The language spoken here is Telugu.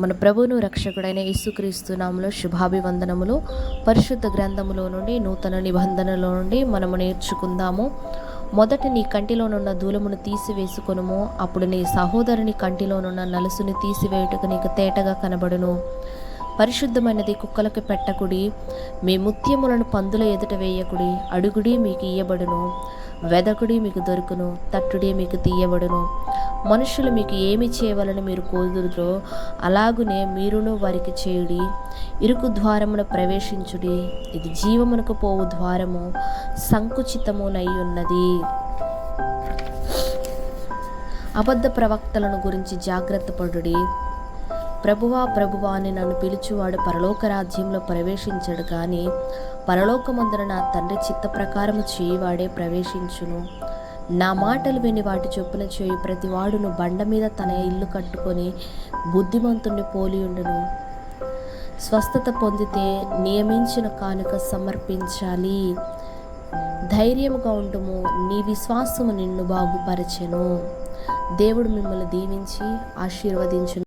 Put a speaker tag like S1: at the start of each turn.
S1: మన ప్రభువును రక్షకుడైన యేసుక్రీస్తు నామములో శుభాభివందనములు. పరిశుద్ధ గ్రంథములో నుండి నూతన నిబంధనలో నుండి మనము నేర్చుకుందాము. మొదట నీ కంటిలోనున్న దూలమును తీసివేసుకొనుము, అప్పుడు నీ సహోదరుని కంటిలోనున్న నలుసుని తీసివేయుటకు నీకు తేటగా కనబడును. పరిశుద్ధమైనది కుక్కలకు పెట్టకుడి, మీ ముత్యములను పందుల ఎదుట వేయకుడి. అడుగుడి, మీకు ఇయ్యబడును. వెదకుడి, మీకు దొరుకును. తట్టుడి, మీకు తీయబడును. మనుషులు మీకు ఏమి చేయవలని మీరు కోరుదురో అలాగునే మీరును వారికి చేయుడి. ఇరుకు ద్వారమున ప్రవేశించుడి, ఇది జీవమునకు పోవు ద్వారము, సంకుచితమునై ఉన్నది. అబద్ధ ప్రవక్తలను గురించి జాగ్రత్త పడుడి. ప్రభువా ప్రభువా అని నన్ను పిలుచువాడు పరలోక రాజ్యంలో ప్రవేశించడు, కానీ పరలోకమందున నా తండ్రి చిత్త ప్రకారము చేయువాడే ప్రవేశించును. నా మాటలు విని వాటి చొప్పున చేయి ప్రతివాడును బండ మీద తన ఇల్లు కట్టుకొని బుద్ధిమంతుణ్ణి పోలియుండును. స్వస్థత పొందితే నియమించిన కానుక సమర్పించాలి. ధైర్యముగా ఉండుము, నీ విశ్వాసము నిన్ను బాగుపరచెను. దేవుడు మిమ్మల్ని దీవించి ఆశీర్వదించును.